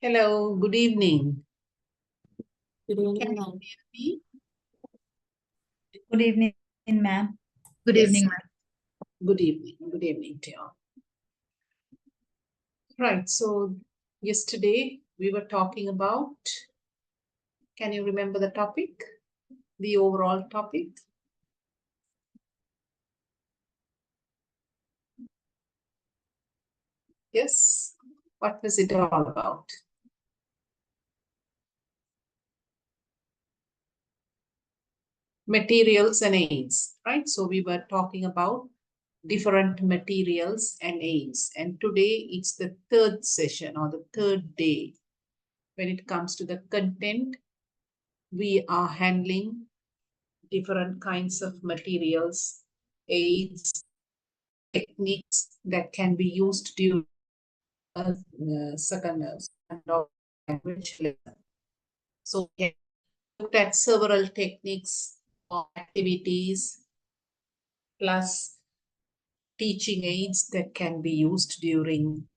Hello, good evening. Good Can evening, you ma'am. hear me? Good evening, ma'am. Good Yes. evening, ma'am. Good evening. Good evening to you all. Right, so yesterday we were talking about, can you remember the topic? The overall topic? Yes. What was it all about? Materials and aids, right? So we were talking about different materials and aids. And today it's the third session or the third day. When it comes to the content, we are handling different kinds of materials, aids, techniques that can be used during second language lesson. So we have looked at several techniques or activities plus teaching aids that can be used during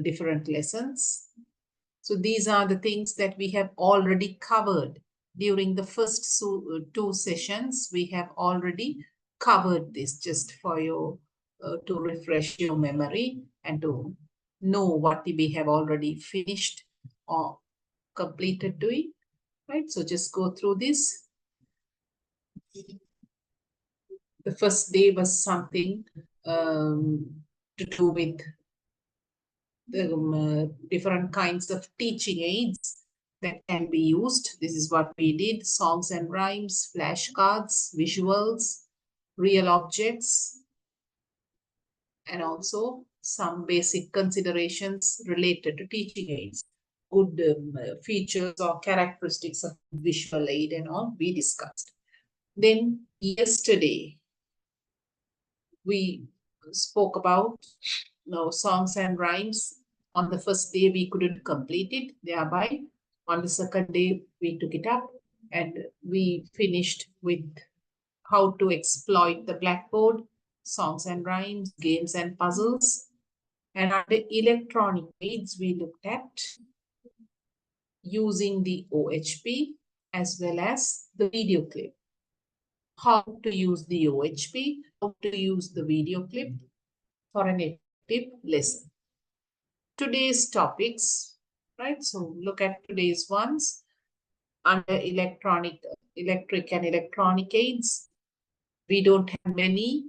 different lessons. So these are the things that we have already covered during the first two sessions. We have already covered this just for you to refresh your memory and to know what we have already finished or completed doing, right? So just go through this. The first day was something to do with the different kinds of teaching aids that can be used. This is what we did: songs and rhymes, flashcards, visuals, real objects, and also some basic considerations related to teaching aids. Good features or characteristics of visual aid and all we discussed. Then yesterday, we spoke about songs and rhymes. On the first day, we couldn't complete it. Thereby, on the second day, we took it up and we finished with how to exploit the blackboard, songs and rhymes, games and puzzles. And under electronic aids, we looked at using the OHP as well as the video clip. How to use the OHP, how to use the video clip for an effective lesson. Today's topics, right? So look at today's ones under electric and electronic aids. We don't have many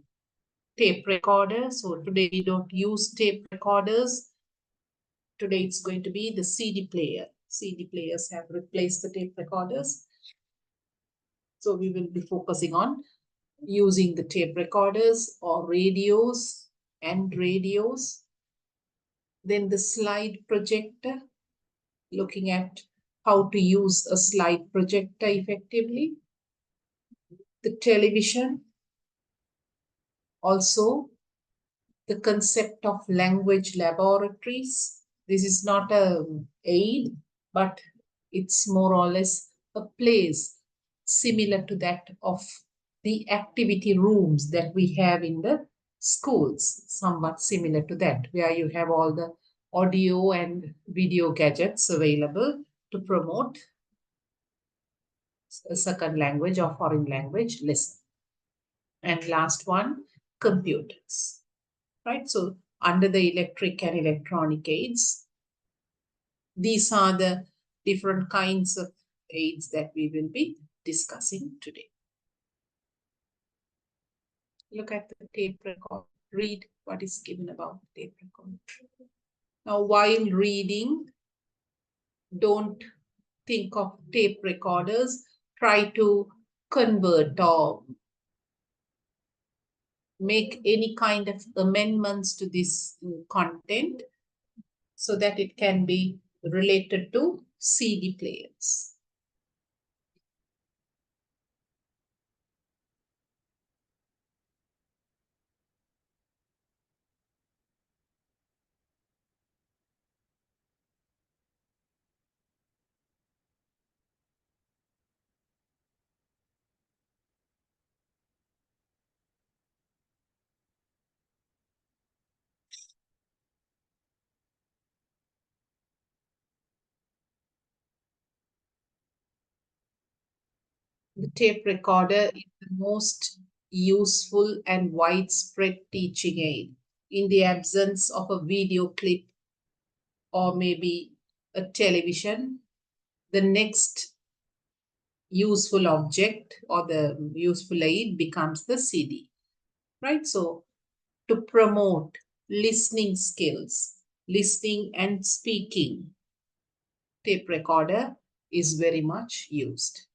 tape recorders. So today we don't use tape recorders. Today it's going to be the CD player. CD players have replaced the tape recorders. So we will be focusing on using the tape recorders or radios and radios. Then the slide projector, looking at how to use a slide projector effectively. The television, also the concept of language laboratories. This is not an aid, but it's more or less a place similar to that of the activity rooms that we have in the schools, somewhat similar to that, where you have all the audio and video gadgets available to promote a second language or foreign language lesson. And last one, computers, right? So under the electric and electronic aids, these are the different kinds of aids that we will be discussing today. Look at the tape record. Read what is given about the tape record. Now, while reading, don't think of tape recorders. Try to convert or make any kind of amendments to this content so that it can be related to CD players. The tape recorder is the most useful and widespread teaching aid in the absence of a video clip or maybe a television. The next useful object or the useful aid becomes the CD, right? So to promote listening skills, listening and speaking, tape recorder is very much used.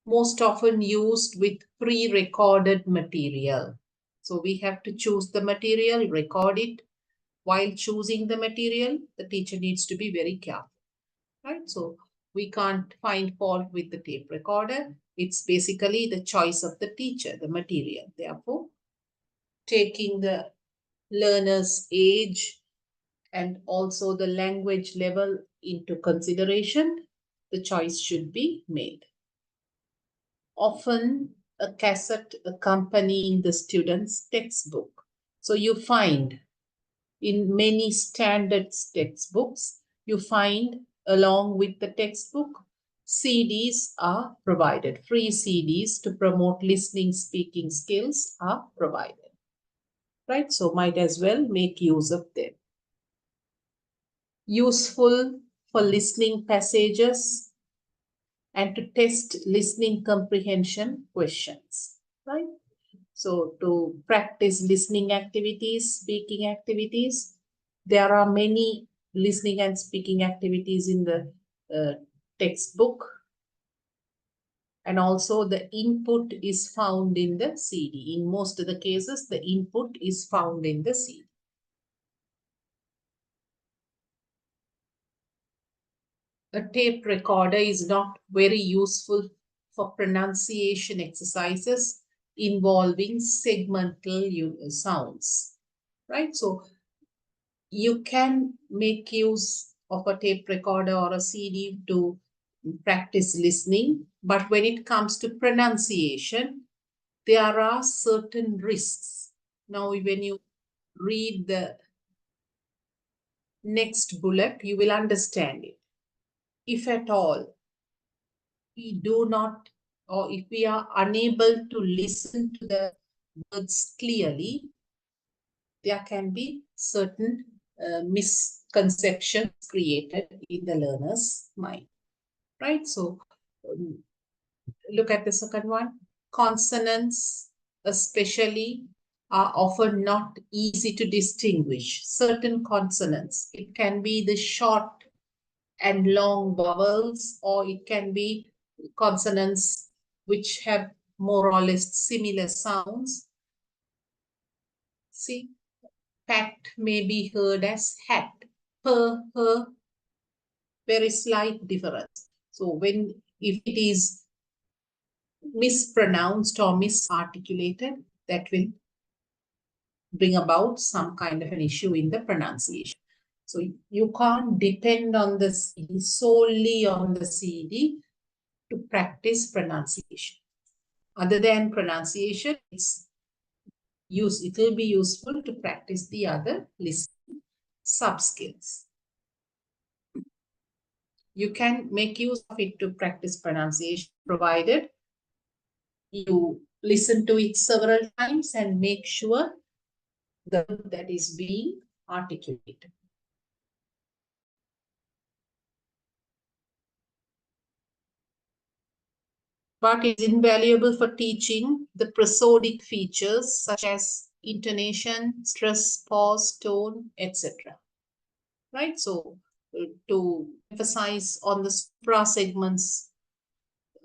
Most often used with pre-recorded material. So we have to choose the material, record it. While choosing the material, the teacher needs to be very careful, right? So we can't find fault with the tape recorder. It's basically the choice of the teacher, the material. Therefore, taking the learner's age and also the language level into consideration, the choice should be made. Often a cassette accompanying the student's textbook. So you find in many standard textbooks, you find along with the textbook, CDs are provided. Free CDs to promote listening, speaking skills are provided. Right? So might as well make use of them. Useful for listening passages and to test listening comprehension questions. Right? So to practice listening activities, speaking activities, there are many listening and speaking activities in the textbook. And also the input is found in the CD. In most of the cases, the input is found in the CD. A tape recorder is not very useful for pronunciation exercises involving segmental sounds, right? So you can make use of a tape recorder or a CD to practice listening, but when it comes to pronunciation, there are certain risks. Now, when you read the next bullet, you will understand it. If at all we do not, or if we are unable to listen to the words clearly, there can be certain misconceptions created in the learner's mind, right? So look at the second one. Consonants, especially, are often not easy to distinguish. Certain consonants, it can be the short and long vowels, or it can be consonants which have more or less similar sounds. See, pat may be heard as hat, per, her, very slight difference. So if it is mispronounced or misarticulated, that will bring about some kind of an issue in the pronunciation. So you can't depend on the CD, solely on the CD to practice pronunciation. Other than pronunciation, it will be useful to practice the other listening sub-skills. You can make use of it to practice pronunciation, provided you listen to it several times and make sure the word that is being articulated. But it's invaluable for teaching the prosodic features such as intonation, stress, pause, tone, etc. Right? So to emphasize on the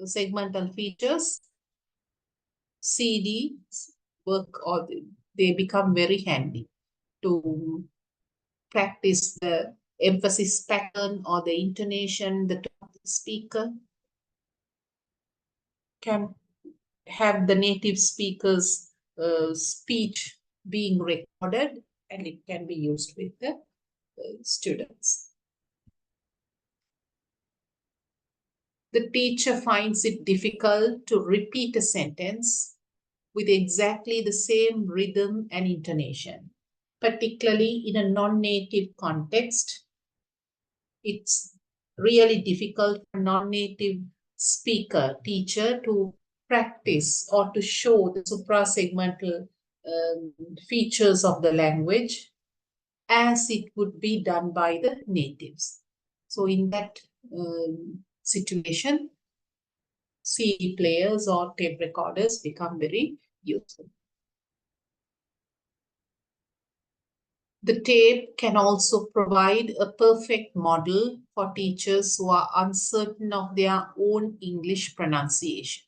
segmental features, CDs work, or they become very handy to practice the emphasis pattern or the intonation, the tone of the speaker. Can have the native speaker's speech being recorded, and it can be used with the students. The teacher finds it difficult to repeat a sentence with exactly the same rhythm and intonation, particularly in a non-native context. It's really difficult for non-native speaker, teacher to practice or to show the suprasegmental features of the language as it would be done by the natives. So in that situation, CD players or tape recorders become very useful. The tape can also provide a perfect model for teachers who are uncertain of their own English pronunciation,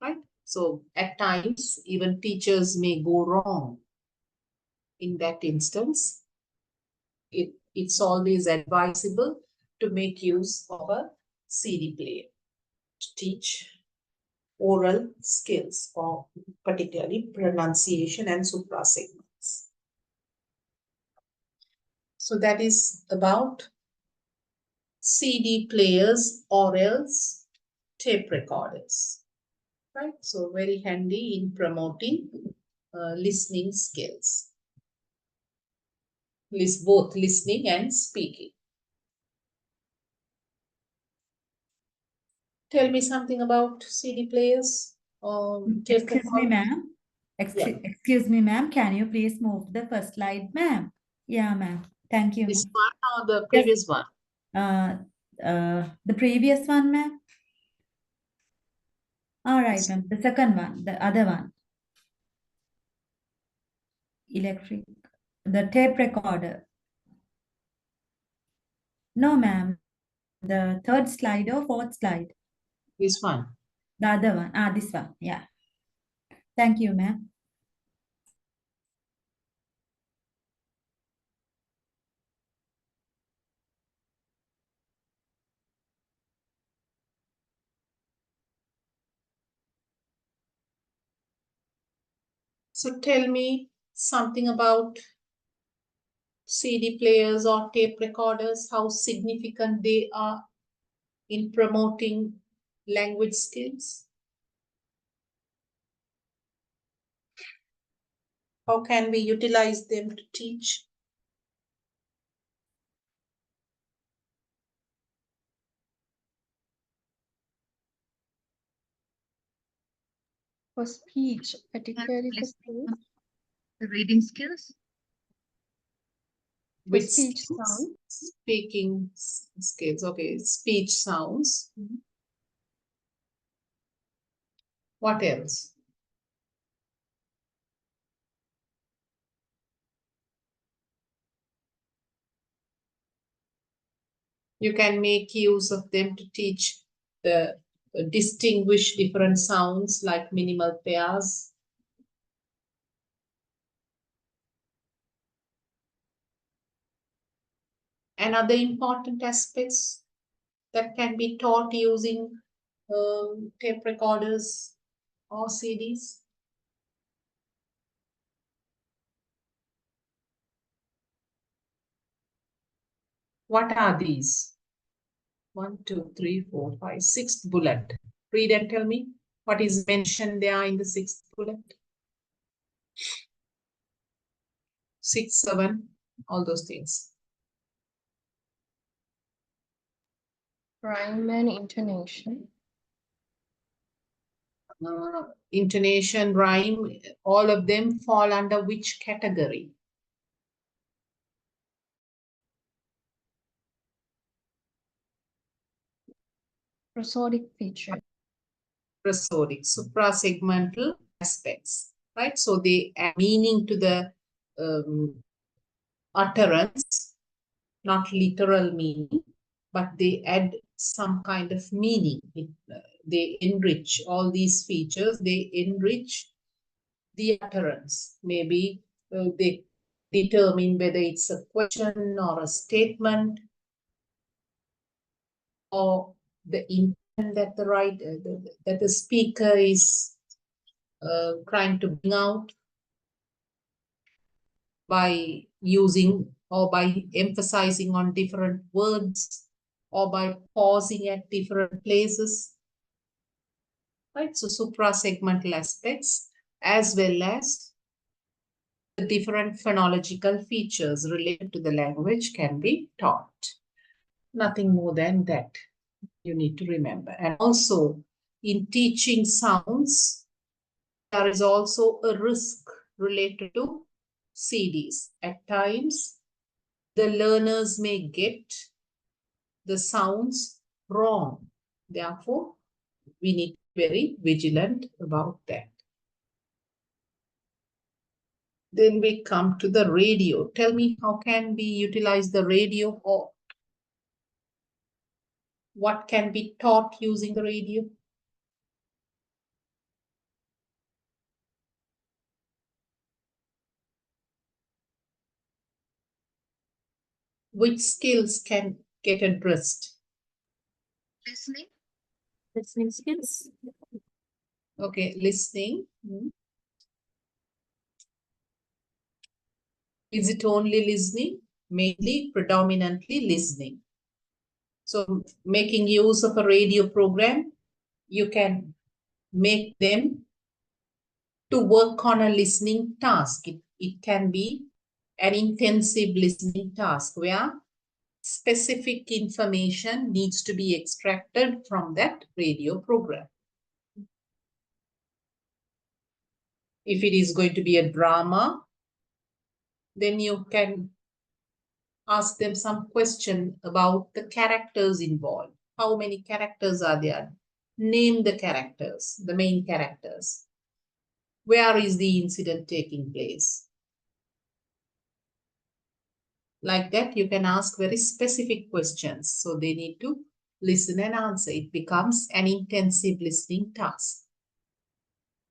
right? So at times, even teachers may go wrong. In that instance, it's always advisable to make use of a CD player to teach oral skills, or particularly pronunciation and suprasegments. So that is about CD players or else tape recorders, right? So very handy in promoting listening skills. Both listening and speaking. Tell me something about CD players. Tape Excuse me, recorders. ma'am. Excuse me, ma'am. Can you please move the first slide, ma'am? Yeah, ma'am. Thank you. This ma'am. one or the previous one? The previous one, ma'am. All right, ma'am. The second one, the other one. Electric, the tape recorder. No, ma'am. The third slide or fourth slide. This one. The other one. This one. Yeah. Thank you, ma'am. So tell me something about CD players or tape recorders, how significant they are in promoting language skills. How can we utilize them to teach? For speech, particularly for speech, The reading skills? With speech skills? sound. Speaking skills. Okay, speech sounds. What else? You can make use of them to teach the distinguish different sounds like minimal pairs. And other important aspects that can be taught using tape recorders or CDs. What are these? 1, 2, 3, 4, 5, sixth bullet. Read and tell me what is mentioned there in the sixth bullet. 6, 7, all those things. Rhyme and intonation. Intonation, rhyme, all of them fall under which category? Prosodic feature. Prosodic, suprasegmental aspects, right? So they add meaning to the utterance, not literal meaning, but they add some kind of meaning. They enrich all these features, they enrich the utterance. Maybe they determine whether it's a question or a statement, or the intent that that the speaker is trying to bring out by using or by emphasizing on different words or by pausing at different places, right? So suprasegmental aspects as well as the different phonological features related to the language can be taught. Nothing more than that. You need to remember. And also in teaching sounds, there is also a risk related to CDs. At times, the learners may get the sounds wrong. Therefore, we need to be very vigilant about that. Then we come to the radio. Tell me, how can we utilize the radio, or what can be taught using the radio? Which skills can get addressed? Listening, Listening skills. Okay, listening. Is it only listening? Mainly, predominantly listening. So making use of a radio program, you can make them to work on a listening task. It can be an intensive listening task where specific information needs to be extracted from that radio program. If it is going to be a drama, then you can ask them some question about the characters involved. How many characters are there? Name the characters, the main characters. Where is the incident taking place? Like that, you can ask very specific questions. So they need to listen and answer. It becomes an intensive listening task.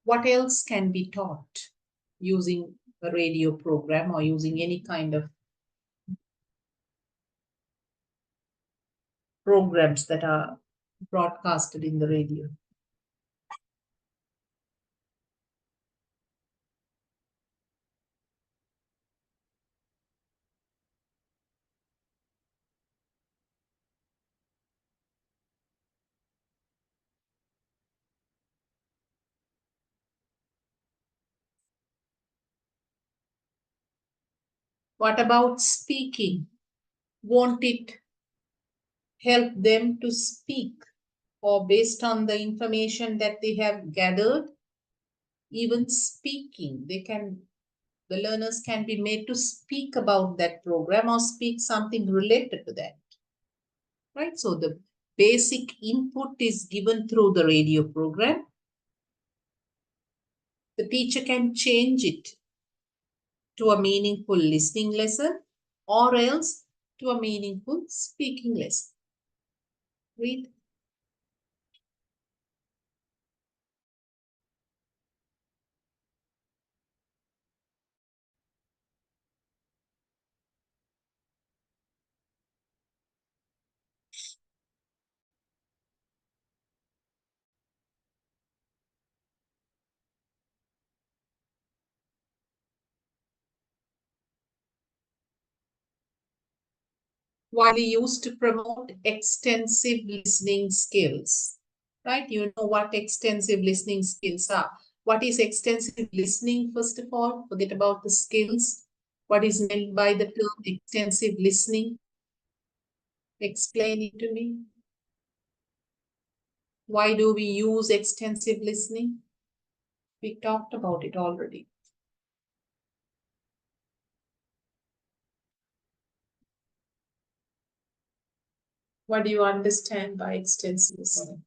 What else can be taught using a radio program or using any kind of programs that are broadcasted in the radio? What about speaking? Won't it help them to speak, or based on the information that they have gathered, even speaking, the learners can be made to speak about that program or speak something related to that, right? So the basic input is given through the radio program. The teacher can change it to a meaningful listening lesson or else to a meaningful speaking lesson. Read. Widely used to promote extensive listening skills, right? You know what extensive listening skills are. What is extensive listening, first of all? Forget about the skills. What is meant by the term extensive listening? Explain it to me. Why do we use extensive listening? We talked about it already. What do you understand by extensive listening?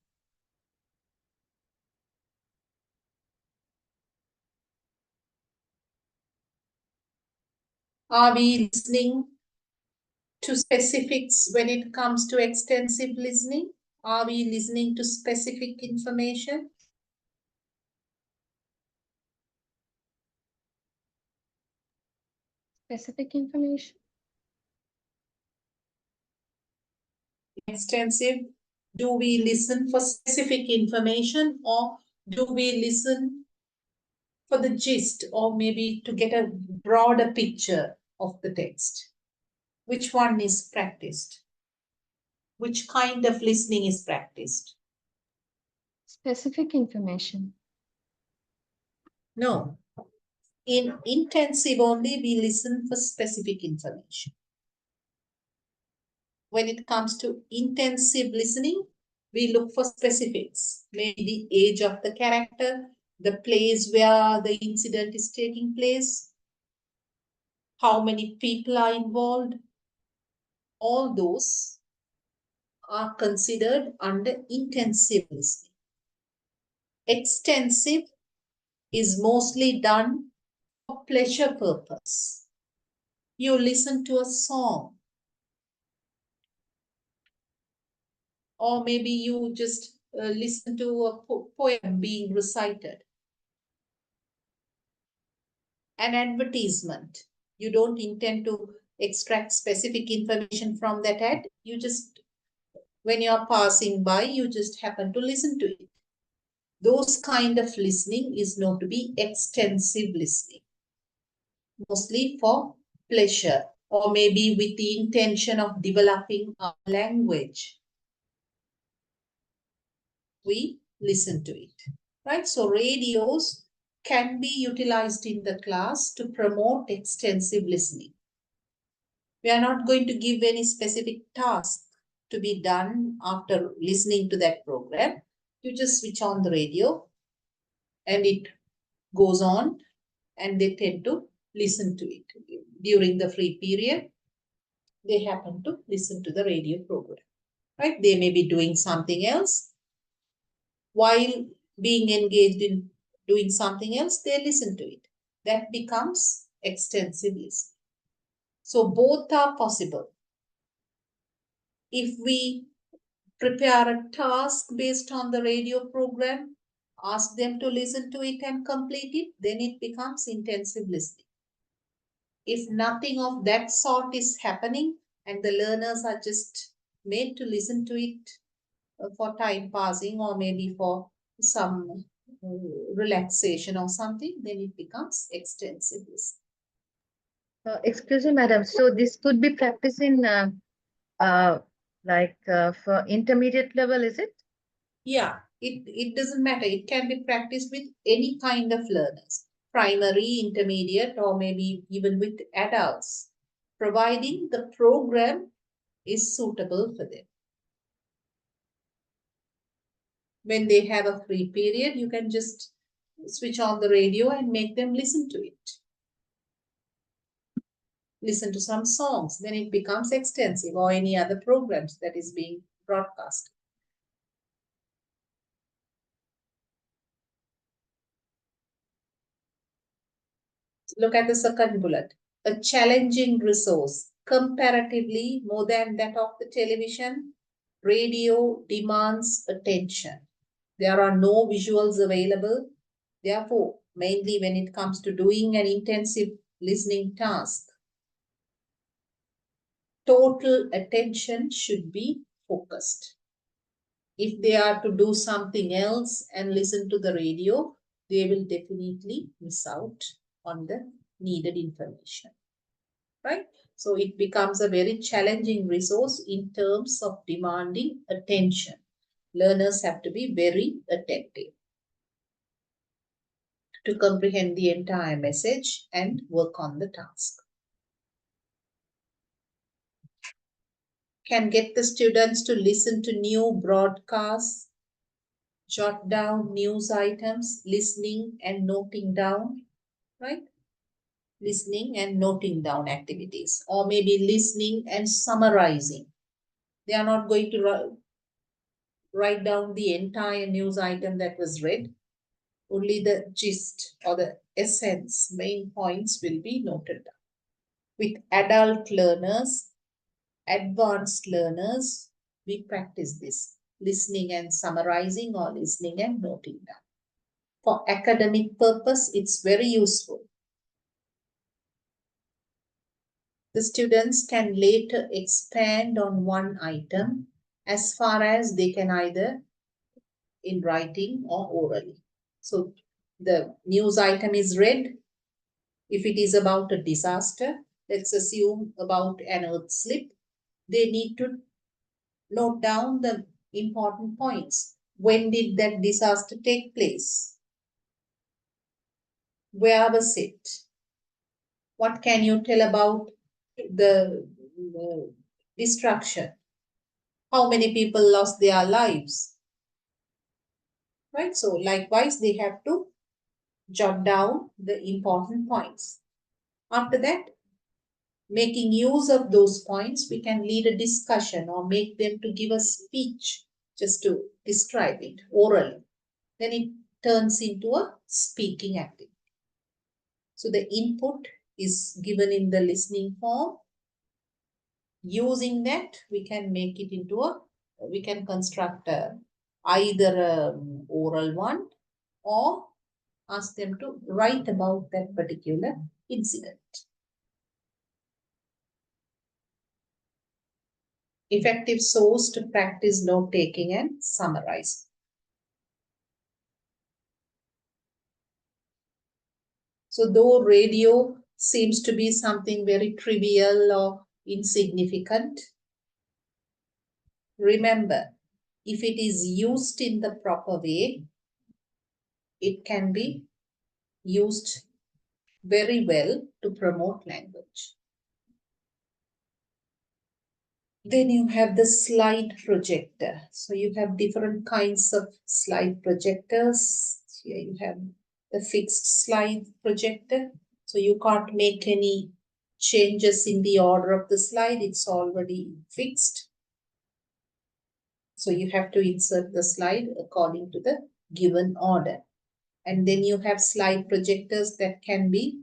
Are we listening to specifics when it comes to extensive listening? Are we listening to specific information? Specific information. Extensive, do we listen for specific information, or do we listen for the gist, or maybe to get a broader picture of the text? Which one is practiced? Which kind of listening is practiced? Specific information. No. In intensive only, we listen for specific information. When it comes to intensive listening, we look for specifics, maybe the age of the character, the place where the incident is taking place, how many people are involved. All those are considered under intensive listening. Extensive is mostly done for pleasure purpose. You listen to a song, or maybe you just listen to a poem being recited. An advertisement. You don't intend to extract specific information from that ad. You just, when you're passing by, you just happen to listen to it. Those kind of listening is known to be extensive listening, mostly for pleasure, or maybe with the intention of developing our language. We listen to it, right? So radios can be utilized in the class to promote extensive listening. We are not going to give any specific task to be done after listening to that program. You just switch on the radio and it goes on, and they tend to listen to it. During the free period, they happen to listen to the radio program, right? They may be doing something else. While being engaged in doing something else, they listen to it. That becomes extensive listening. So both are possible. If we prepare a task based on the radio program, ask them to listen to it and complete it, then it becomes intensive listening. If nothing of that sort is happening and the learners are just made to listen to it for time passing, or maybe for some relaxation or something, then it becomes extensive listening. Excuse me, madam. So this could be practiced in for intermediate level, is it? Yeah, it doesn't matter. It can be practiced with any kind of learners, primary, intermediate, or maybe even with adults, providing the program is suitable for them. When they have a free period, you can just switch on the radio and make them listen to it. Listen to some songs, then it becomes extensive, or any other programs that is being broadcast. Look at the second bullet. A challenging resource, comparatively more than that of the television, radio demands attention. There are no visuals available. Therefore, mainly when it comes to doing an intensive listening task, total attention should be focused. If they are to do something else and listen to the radio, they will definitely miss out on the needed information, right? So it becomes a very challenging resource in terms of demanding attention. Learners have to be very attentive to comprehend the entire message and work on the task. Can get the students to listen to new broadcasts, jot down news items, listening and noting down, right? Listening and noting down activities, or maybe listening and summarizing. They are not going to write down the entire news item that was read. Only the gist or the essence, main points will be noted down. With adult learners, advanced learners, we practice this, listening and summarizing, or listening and noting down. For academic purpose, it's very useful. The students can later expand on one item as far as they can, either in writing or orally. So the news item is read. If it is about a disaster, let's assume about an earth slip, they need to note down the important points. When did that disaster take place? Where was it? What can you tell about the destruction? How many people lost their lives? Right? So likewise, they have to jot down the important points. After that, making use of those points, we can lead a discussion or make them to give a speech just to describe it orally. Then it turns into a speaking activity. So the input is given in the listening form. Using that, we can make it into we can construct either an oral one or ask them to write about that particular incident. Effective source to practice note taking and summarize. So though radio seems to be something very trivial or insignificant, remember, if it is used in the proper way, it can be used very well to promote language. Then you have the slide projector. So you have different kinds of slide projectors. Here you have the fixed slide projector. So you can't make any changes in the order of the slide. It's already fixed. So you have to insert the slide according to the given order. And then you have slide projectors that can be,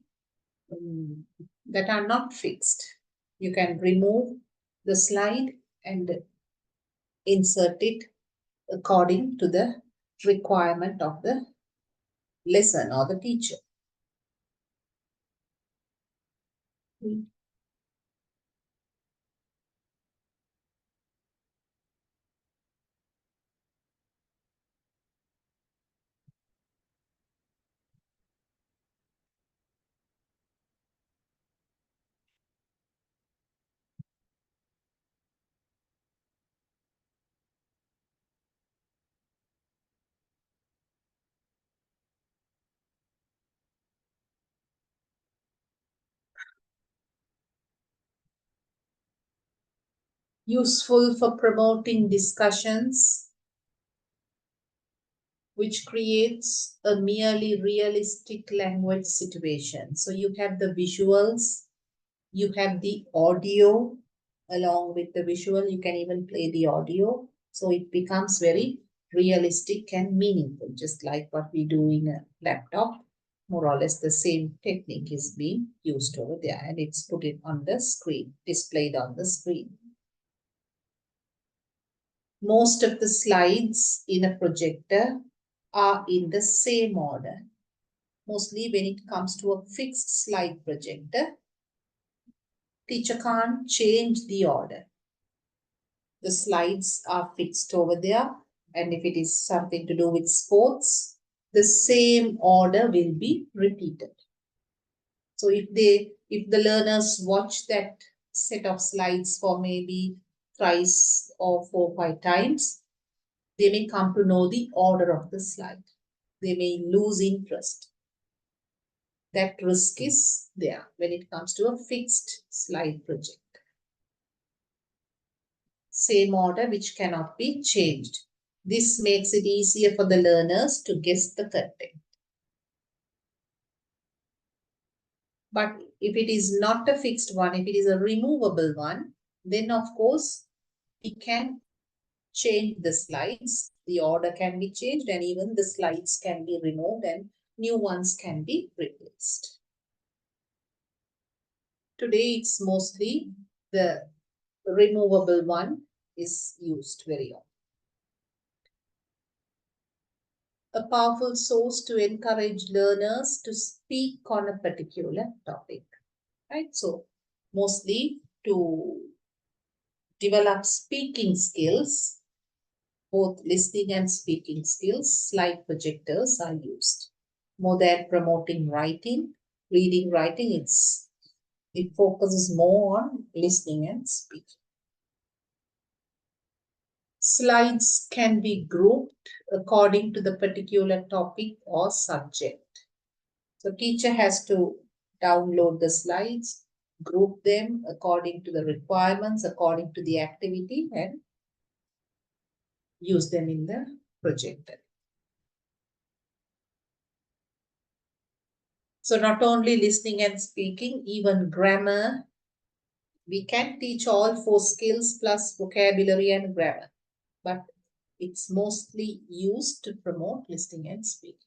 that are not fixed. You can remove the slide and insert it according to the requirement of the lesson or the teacher. Useful for promoting discussions, which creates a merely realistic language situation. So you have the visuals, you have the audio along with the visual, you can even play the audio. So it becomes very realistic and meaningful, just like what we do in a laptop. More or less the same technique is being used over there, and it's put it on the screen, displayed on the screen. Most of the slides in a projector are in the same order. Mostly when it comes to a fixed slide projector, teacher can't change the order. The slides are fixed over there, and if it is something to do with sports, the same order will be repeated. So if the learners watch that set of slides for maybe thrice or 4 or 5 times, they may come to know the order of the slide. They may lose interest. That risk is there when it comes to a fixed slide project. Same order which cannot be changed. This makes it easier for the learners to guess the content. But if it is not a fixed one, if it is a removable one, then of course we can change the slides. The order can be changed, and even the slides can be removed and new ones can be replaced. Today it's mostly the removable one is used very often. A powerful source to encourage learners to speak on a particular topic, right? So mostly to develop speaking skills, both listening and speaking skills, slide projectors are used. More than promoting writing, reading, writing, it focuses more on listening and speaking. Slides can be grouped according to the particular topic or subject. So teacher has to download the slides, group them according to the requirements, according to the activity, and use them in the projector. So not only listening and speaking, even grammar, we can teach all 4 skills plus vocabulary and grammar, but it's mostly used to promote listening and speaking.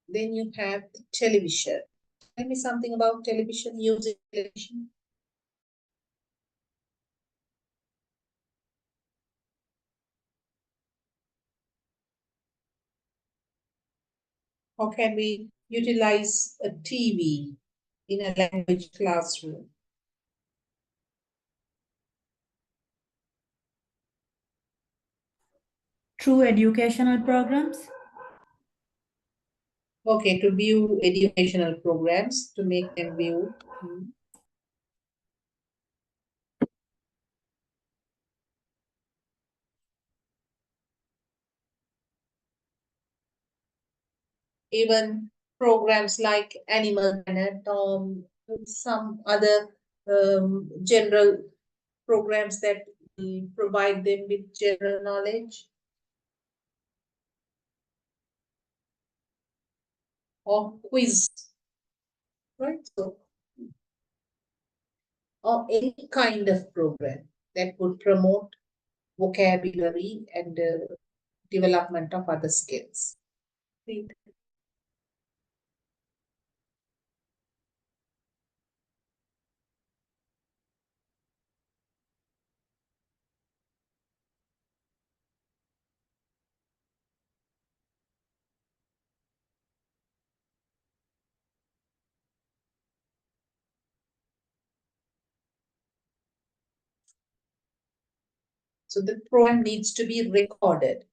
Then you have the television. Tell me something about television, using television. How can we utilize a TV in a language classroom? Through educational programs. Okay, to view educational programs, to make them view. Even programs like Animal Planet or some other general programs that provide them with general knowledge. Or quiz, right? So, or any kind of program that would promote vocabulary and development of other skills. Read. So the program needs to be recorded.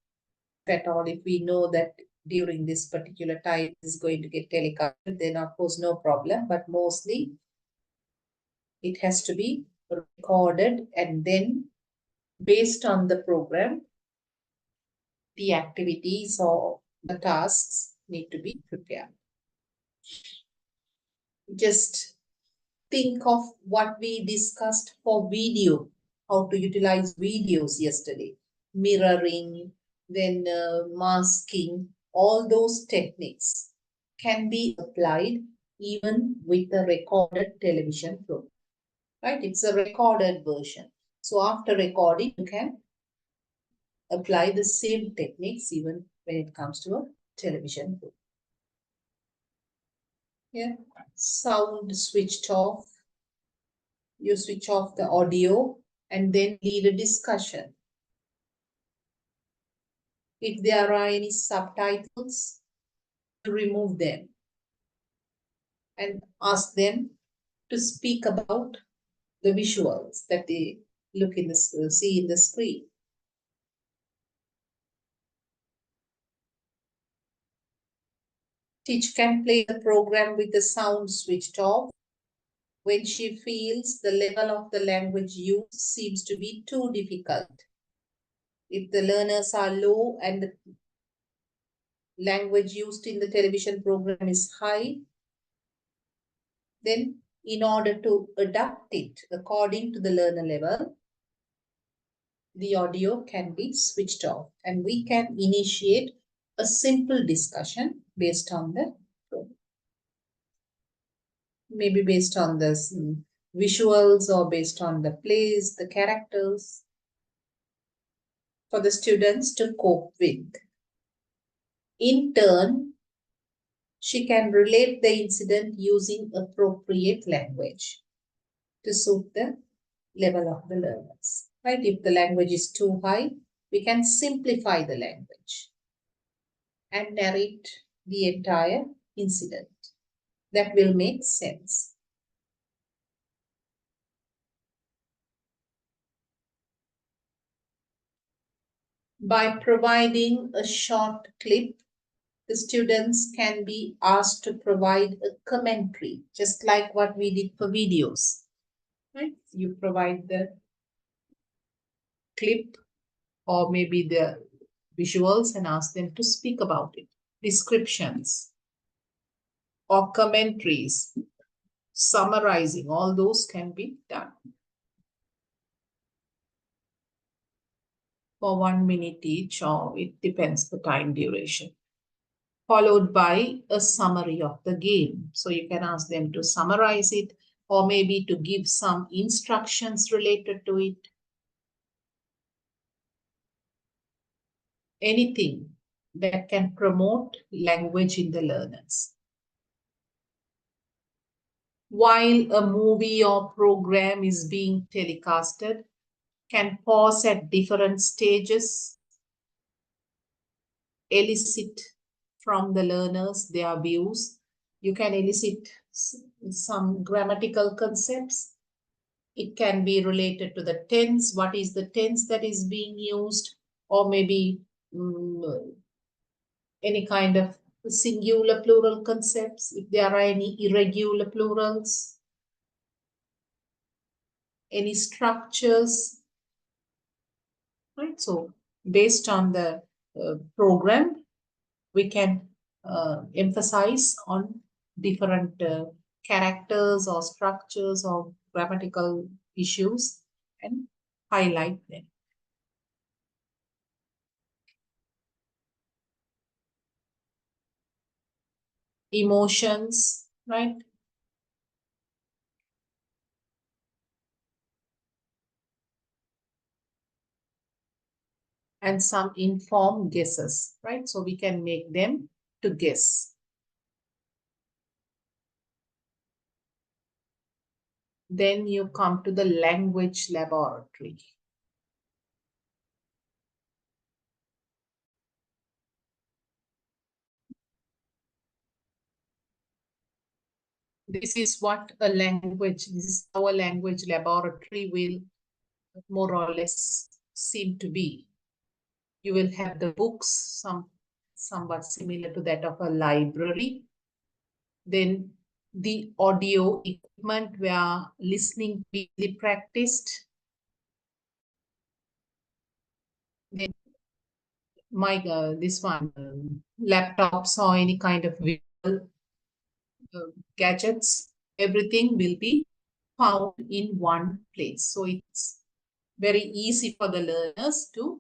At all, if we know that during this particular time is going to get telecasted, then of course no problem, but mostly it has to be recorded, and then based on the program, the activities or the tasks need to be prepared. Just think of what we discussed for video, how to utilize videos yesterday, mirroring, then masking, all those techniques can be applied even with a recorded television program, right? It's a recorded version. So after recording, you can apply the same techniques even when it comes to a television program. Yeah, sound switched off. You switch off the audio and then lead a discussion. If there are any subtitles, remove them and ask them to speak about the visuals that they look in the see in the screen. Teacher can play the program with the sound switched off when she feels the level of the language used seems to be too difficult. If the learners are low and the language used in the television program is high, then in order to adapt it according to the learner level, the audio can be switched off and we can initiate a simple discussion based on the program. Maybe based on the visuals or based on the plays, the characters, for the students to cope with. In turn, she can relate the incident using appropriate language to suit the level of the learners. Right? If the language is too high, we can simplify the language and narrate the entire incident. That will make sense. By providing a short clip, the students can be asked to provide a commentary, just like what we did for videos. Right? You provide the clip or maybe the visuals and ask them to speak about it. Descriptions or commentaries. summarizing, all those can be done. For 1 minute each, or it depends the time duration. Followed by a summary of the game. So you can ask them to summarize it, or maybe to give some instructions related to it. Anything that can promote language in the learners. While a movie or program is being telecasted, can pause at different stages, elicit from the learners their views. You can elicit some grammatical concepts. It can be related to the tense. What is the tense that is being used? Or maybe any kind of singular plural concepts, if there are any irregular plurals, any structures, right? So based on the program, we can emphasize on different characters or structures or grammatical issues and highlight them. Emotions, right? And some informed guesses, right? So we can make them to guess. Then you come to the language laboratory. This is what a language, this is our language laboratory will more or less seem to be. You will have the books, somewhat similar to that of a library. Then the audio equipment where listening will be practiced. Then this one, laptops or any kind of visual gadgets, everything will be found in one place. So it's very easy for the learners to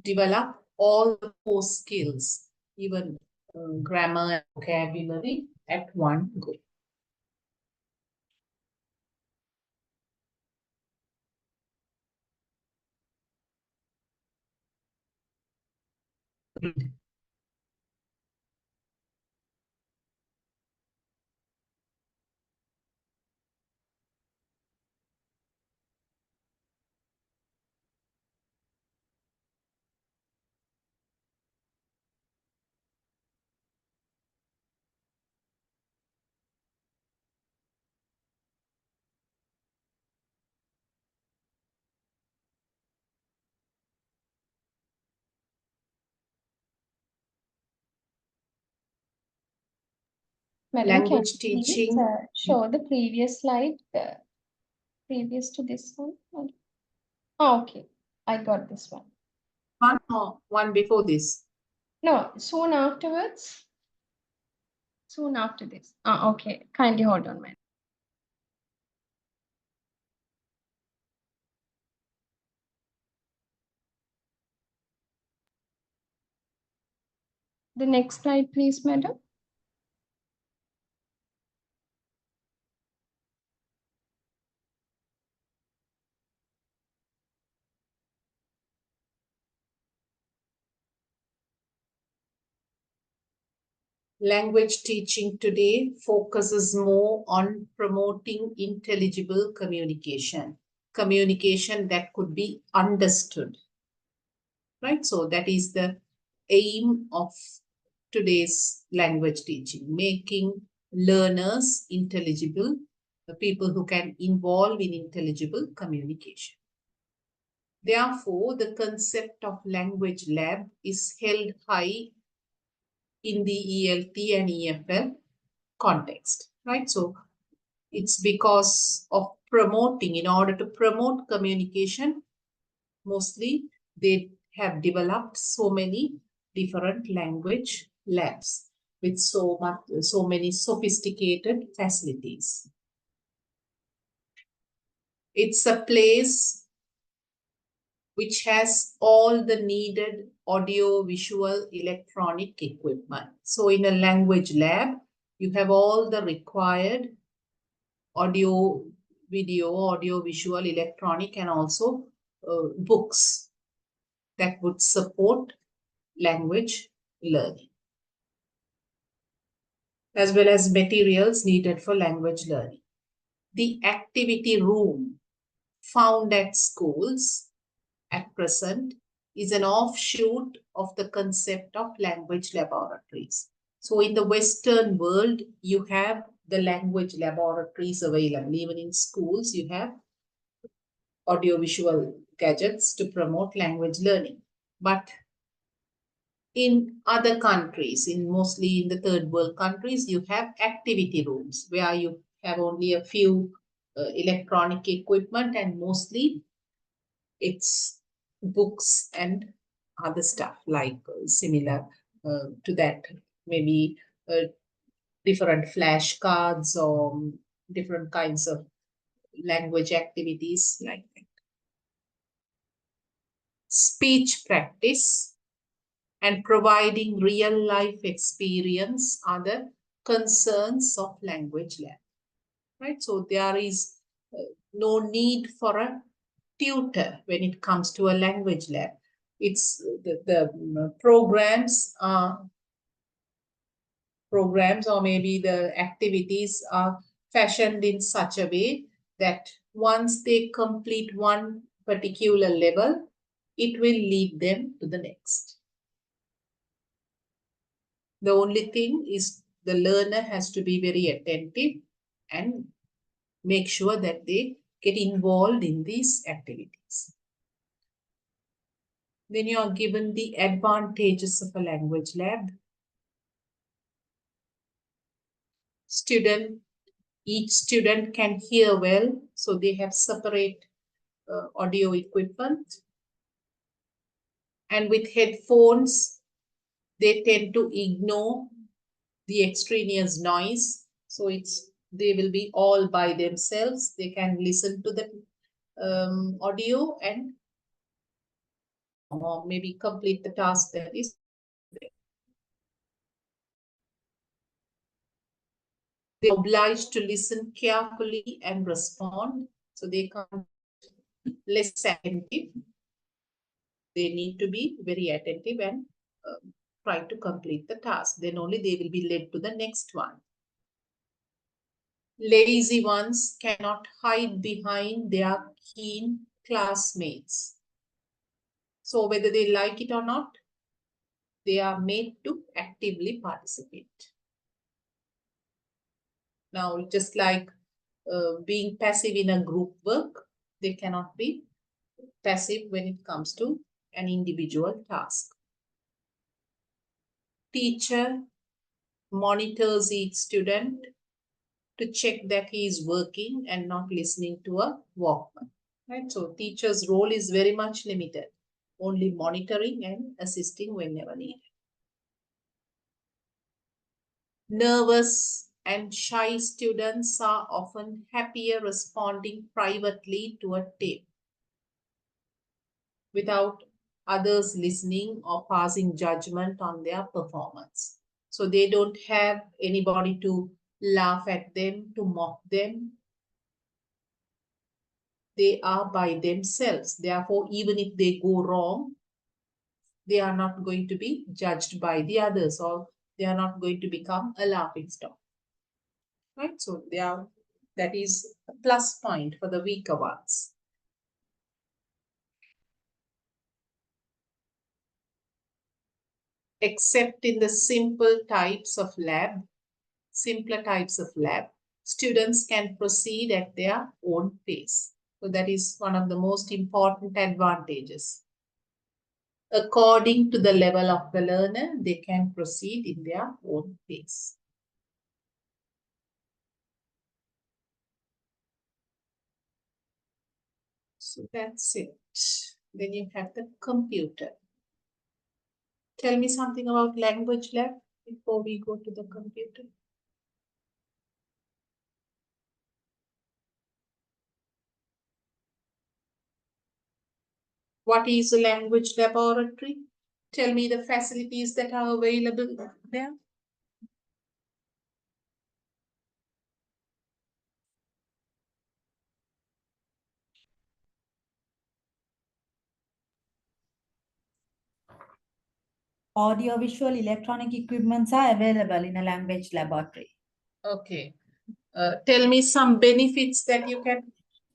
develop all the 4 skills, even grammar and vocabulary at one go. Madam, can Language you please teaching. show the previous slide, previous to this one? Oh, okay, I got this one. One or one before this. No, soon afterwards. Soon after this. Okay, kindly hold on, madam. The next slide, please, madam. Language teaching today focuses more on promoting intelligible communication, communication that could be understood, right? So that is the aim of today's language teaching, making learners intelligible, the people who can involve in intelligible communication. Therefore, the concept of language lab is held high in the ELT and EFL context, right? So it's because of promoting, in order to promote communication, mostly they have developed so many different language labs with so many sophisticated facilities. It's a place which has all the needed audio, visual, electronic equipment. So in a language lab, you have all the required audio, video, audio, visual, electronic, and also books that would support language learning, as well as materials needed for language learning. The activity room found at schools at present is an offshoot of the concept of language laboratories. So in the Western world, you have the language laboratories available. Even in schools, you have audiovisual gadgets to promote language learning. But in other countries, mostly in the third world countries, you have activity rooms where you have only a few electronic equipment, and mostly it's books and other stuff like similar to that, maybe different flashcards or different kinds of language activities like that. Speech practice and providing real life experience are the concerns of language lab, right? So there is no need for a tutor when it comes to a language lab. It's the programs or maybe the activities are fashioned in such a way that once they complete one particular level, it will lead them to the next. The only thing is the learner has to be very attentive and make sure that they get involved in these activities. Then you are given the advantages of a language lab. Each student can hear well, so they have separate audio equipment. And with headphones, they tend to ignore the extraneous noise. So they will be all by themselves. They can listen to the audio and or maybe complete the task that is there. They're obliged to listen carefully and respond. So they can't be less attentive. They need to be very attentive and try to complete the task. Then only they will be led to the next one. Lazy ones cannot hide behind their keen classmates. So whether they like it or not, they are made to actively participate. Now, just like being passive in a group work, they cannot be passive when it comes to an individual task. Teacher monitors each student to check that he is working and not listening to a Walkman. Right? So teacher's role is very much limited, only monitoring and assisting whenever needed. Nervous and shy students are often happier responding privately to a tape without others listening or passing judgment on their performance. So they don't have anybody to laugh at them, to mock them. They are by themselves. Therefore, even if they go wrong, they are not going to be judged by the others, or they are not going to become a laughing stock. Right? So that is a plus point for the weaker ones. Except in the simpler types of lab, students can proceed at their own pace. So that is one of the most important advantages. According to the level of the learner, they can proceed in their own pace. So that's it. Then you have the computer. Tell me something about language lab before we go to the computer. What is a language laboratory? Tell me the facilities that are available there. Audiovisual electronic equipments are available in a language laboratory. Okay. Tell me some benefits that you can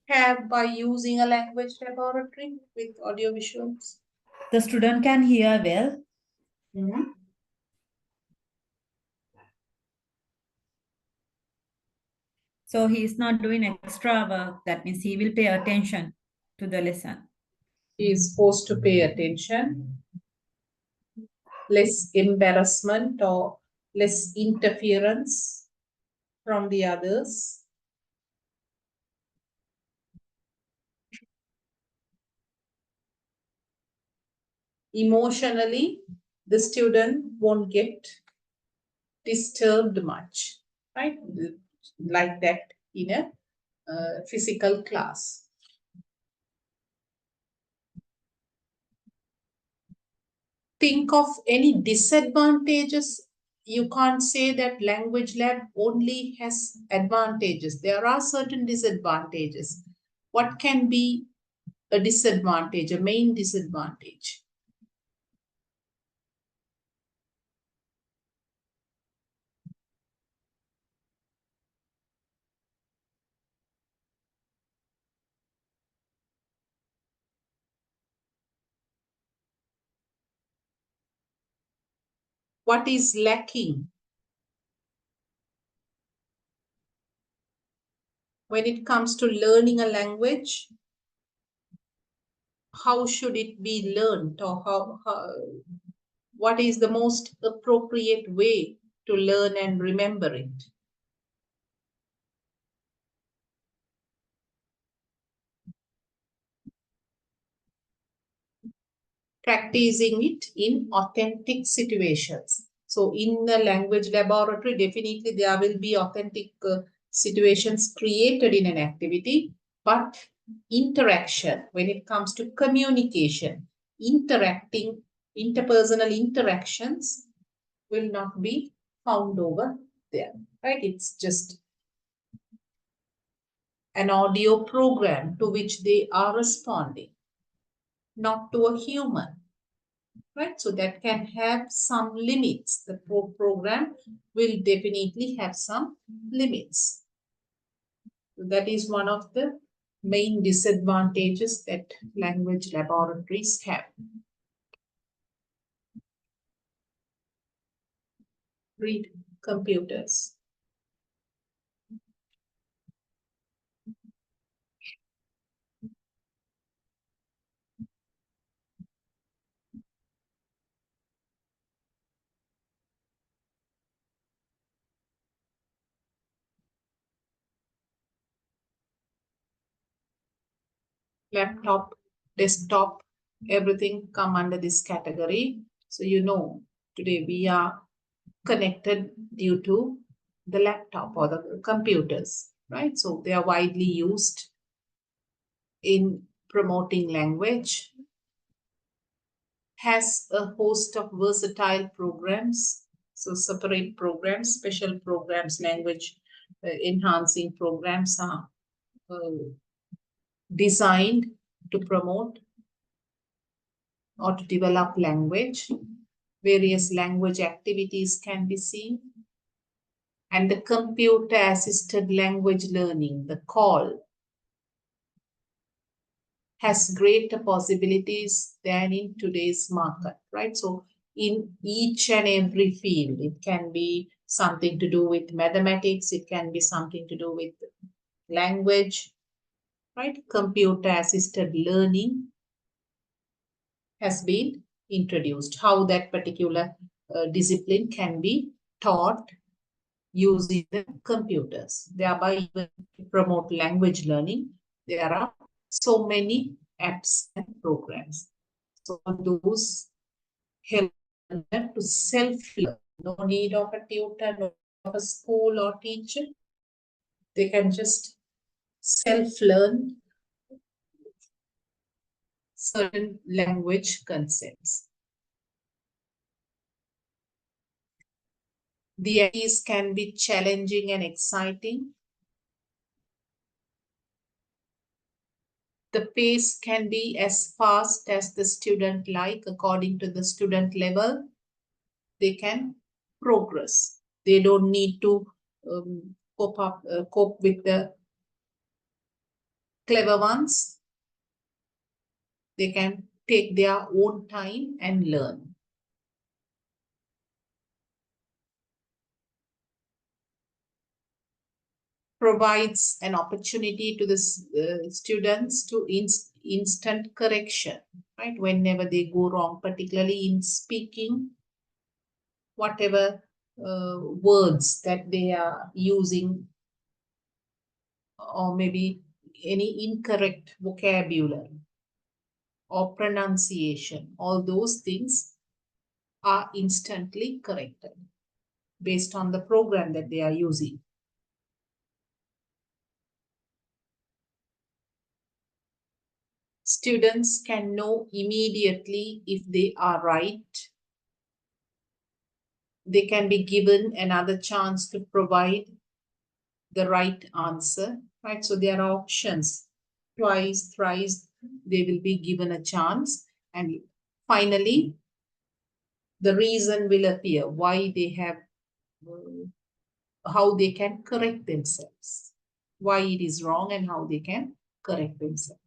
have by using a language laboratory with audiovisuals. The student can hear well. Mhm. So he is not doing extra work. That means he will pay attention to the lesson. He is forced to pay attention. Less embarrassment or less interference from the others. Emotionally, the student won't get disturbed much, right? Like that in a physical class. Think of any disadvantages. You can't say that language lab only has advantages. There are certain disadvantages. What can be a disadvantage, a main disadvantage? What is lacking? When it comes to learning a language, how should it be learned, or what is the most appropriate way to learn and remember it? Practicing it in authentic situations. So in the language laboratory, definitely there will be authentic situations created in an activity, but interaction, when it comes to communication, interpersonal interactions will not be found over there, right? It's just an audio program to which they are responding, not to a human. Right, so that can have some limits. The program will definitely have some limits. That is one of the main disadvantages that language laboratories have. Read computers. Laptop, desktop, everything come under this category. So you know, today we are connected due to the laptop or the computers, right? So they are widely used in promoting language, has a host of versatile programs. So separate programs, special programs, language enhancing programs are designed to promote or to develop language. Various language activities can be seen. And the computer assisted language learning, the CALL, has greater possibilities than in today's market, right? So in each and every field, it can be something to do with mathematics, it can be something to do with language, right? Computer assisted learning has been introduced. How that particular discipline can be taught using the computers, thereby even promote language learning. There are so many apps and programs. So those help them to self-learn. No need of a tutor, no need of a school or teacher. They can just self-learn certain language concepts. The activities can be challenging and exciting. The pace can be as fast as the student like, according to the student level. They can progress. They don't need to cope with the clever ones. They can take their own time and learn. Provides an opportunity to the students to instant correction, right? Whenever they go wrong, particularly in speaking, whatever words that they are using, or maybe any incorrect vocabulary or pronunciation, all those things are instantly corrected based on the program that they are using. Students can know immediately if they are right. They can be given another chance to provide the right answer, right? So there are options. Twice, thrice, they will be given a chance. And finally, the reason will appear why they have, how they can correct themselves, why it is wrong and how they can correct themselves.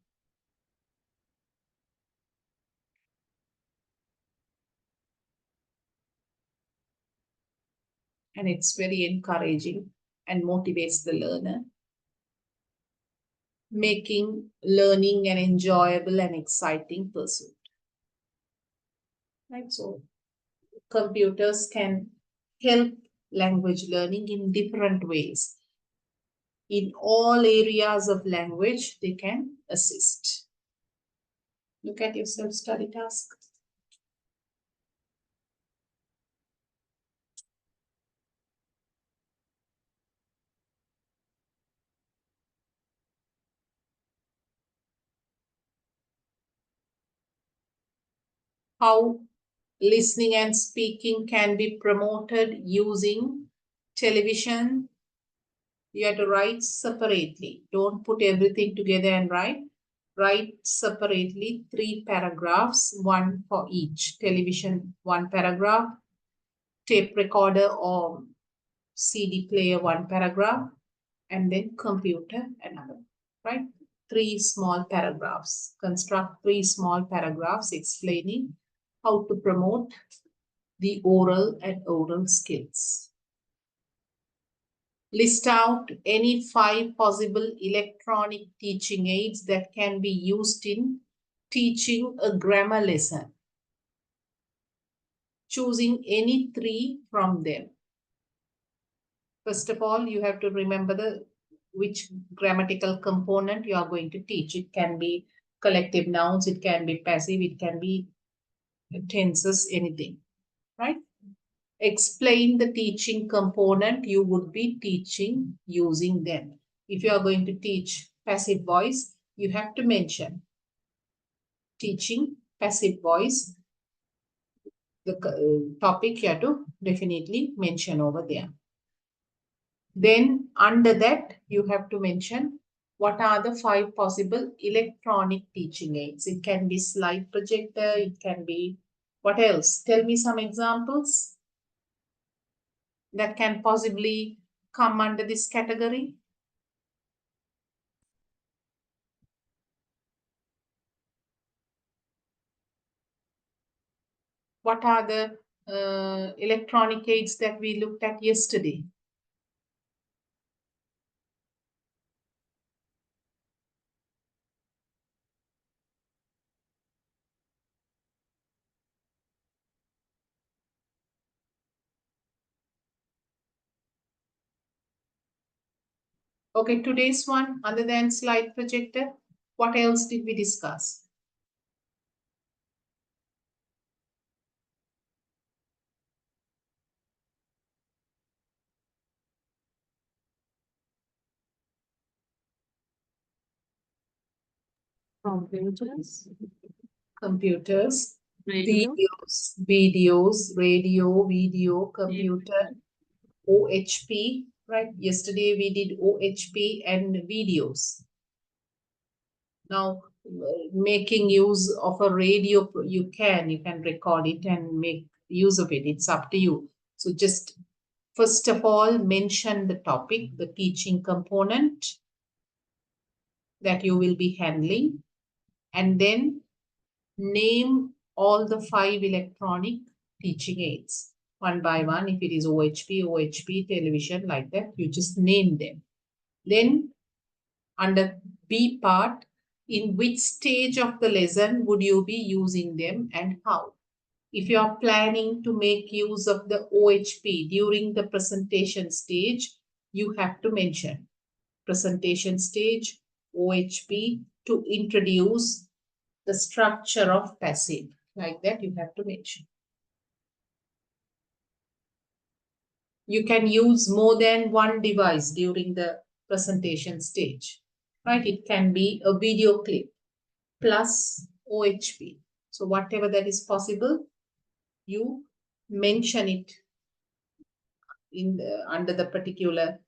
And it's very encouraging and motivates the learner, making learning an enjoyable and exciting pursuit. Right? So computers can help language learning in different ways. In all areas of language, they can assist. Look at your self-study task. How listening and speaking can be promoted using television. You have to write separately. Don't put everything together and write. Write separately 3 paragraphs, 1 for each. Television, 1 paragraph. Tape recorder or CD player, 1 paragraph. And then computer, another, right? 3 small paragraphs. Construct 3 small paragraphs explaining how to promote the oral and oral skills. List out any 5 possible electronic teaching aids that can be used in teaching a grammar lesson. Choosing any 3 from them. First of all, you have to remember which grammatical component you are going to teach. It can be collective nouns, it can be passive, it can be tenses, anything, right? Explain the teaching component you would be teaching using them. If you are going to teach passive voice, you have to mention teaching passive voice. The topic you have to definitely mention over there. Then under that, you have to mention what are the 5 possible electronic teaching aids. It can be slide projector, it can be, what else? Tell me some examples that can possibly come under this category. What are the electronic aids that we looked at yesterday? Okay, today's one, other than slide projector, what else did we discuss? Computers. computers, Radio. video, computer, OHP, right? Yesterday we did OHP and videos. Now, making use of a radio, you can record it and make use of it. It's up to you. So just first of all, mention the topic, the teaching component that you will be handling, and then name all the 5 electronic teaching aids one by one. If it is OHP, television, like that, you just name them. Then under B part, in which stage of the lesson would you be using them and how? If you are planning to make use of the OHP during the presentation stage, you have to mention presentation stage, OHP, to introduce the structure of passive. Like that, you have to mention. You can use more than one device during the presentation stage, right? It can be a video clip plus OHP. So whatever that is possible, you mention it in under the particular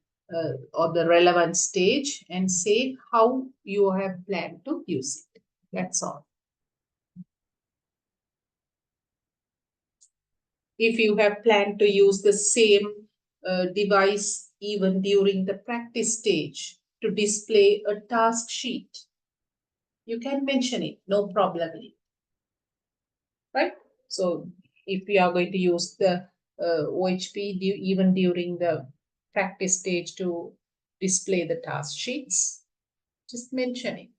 or the relevant stage and say how you have planned to use it. That's all. If you have planned to use the same device even during the practice stage to display a task sheet, you can mention it, no problem. Right? So if we are going to use the OHP even during the practice stage to display the task sheets, just mention it.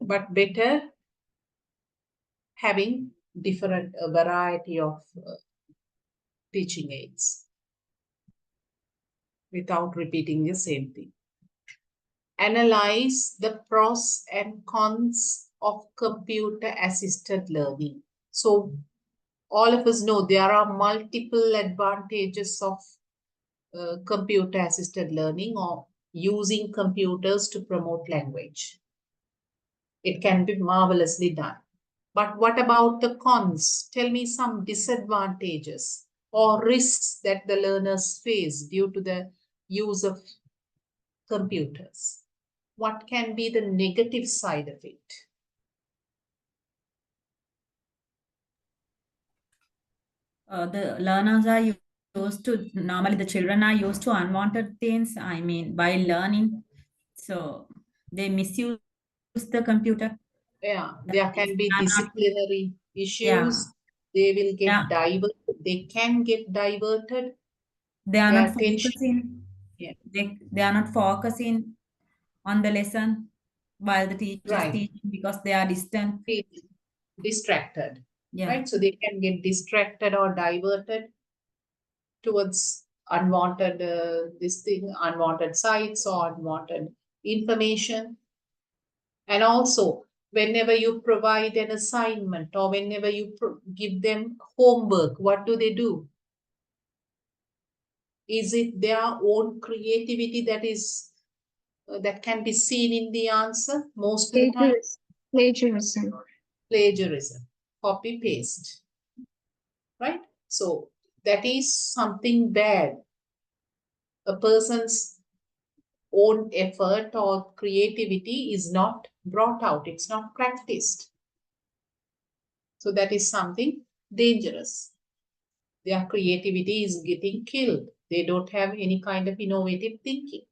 But better having different variety of teaching aids without repeating the same thing. Analyze the pros and cons of computer assisted learning. So all of us know there are multiple advantages of computer assisted learning or using computers to promote language. It can be marvelously done. But what about the cons? Tell me some disadvantages or risks that the learners face due to the use of computers. What can be the negative side of it? The learners are used to, normally the children are used to unwanted things, I mean, while learning. So they misuse the computer. Yeah, there can be disciplinary issues. They will get Yeah. diverted. They can get diverted. They are Their not attention. focusing. Yeah. They are not focusing on the lesson while the teacher is Right. teaching because they are distant. Distracted. Yeah. Right. So they can get distracted or diverted towards unwanted unwanted sites or unwanted information. And also, whenever you provide an assignment or whenever you give them homework, what do? Is it their own creativity that is that can be seen in the answer most of the time? Plagiarism. Plagiarism, copy paste, right? So that is something bad. A person's own effort or creativity is not brought out. It's not practiced. So that is something dangerous. Their creativity is getting killed. They don't have any kind of innovative thinking.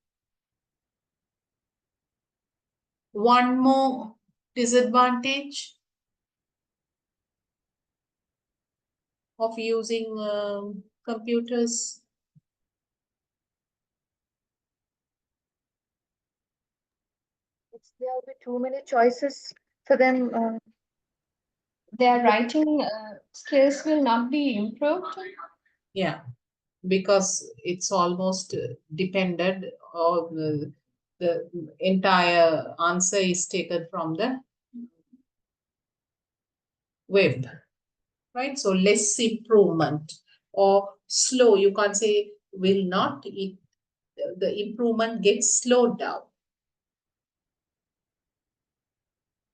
One more disadvantage of using computers. There will be too many choices for them. Their writing skills will not be improved. Yeah, because it's almost dependent or the entire answer is taken from the web, right? So less improvement or slow, you can't say will not, the improvement gets slowed down.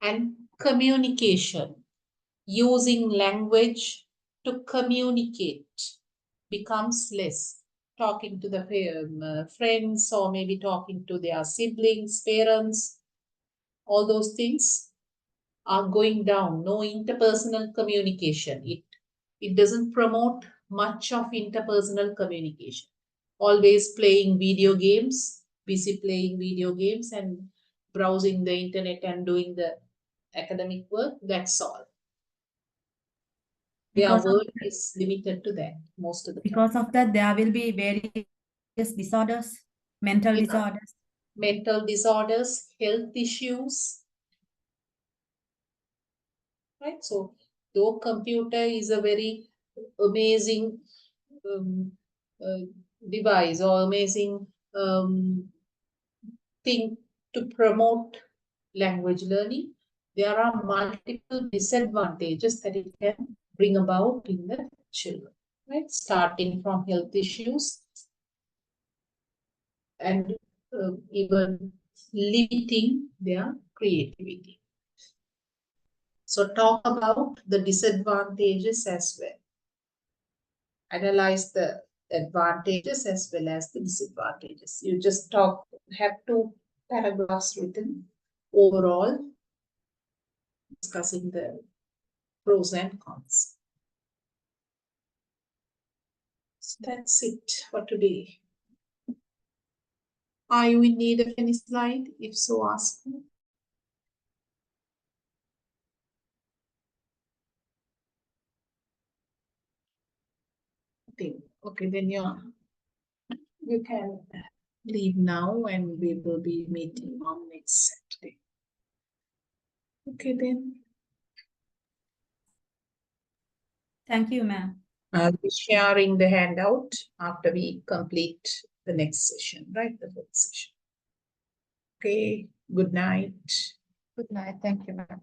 And communication, using language to communicate becomes less. Talking to the friends, or maybe talking to their siblings, parents, all those things are going down. No interpersonal communication. It doesn't promote much of interpersonal communication. Always playing video games, busy playing video games and browsing the internet and doing the academic work. That's all. Their Because of world is limited to that most of the time. Because of that, there will be various disorders, mental Yeah. disorders. Mental disorders, health issues. Right? So, though computer is a very amazing uh, device or amazing thing to promote language learning, there are multiple disadvantages that it can bring about in the children, right? Starting from health issues and even limiting their creativity. So talk about the disadvantages as well. Analyze the advantages as well as the disadvantages. You just have 2 paragraphs written overall, discussing the pros and cons. So that's it for today. Are you in need of any slide? If so, ask me. Okay, then you can leave now and we will be meeting on next Saturday. Okay, then. Thank you, ma'am. I'll be sharing the handout after we complete the next session, right? The 4th session. Okay, good night. Good night. Thank you, ma'am.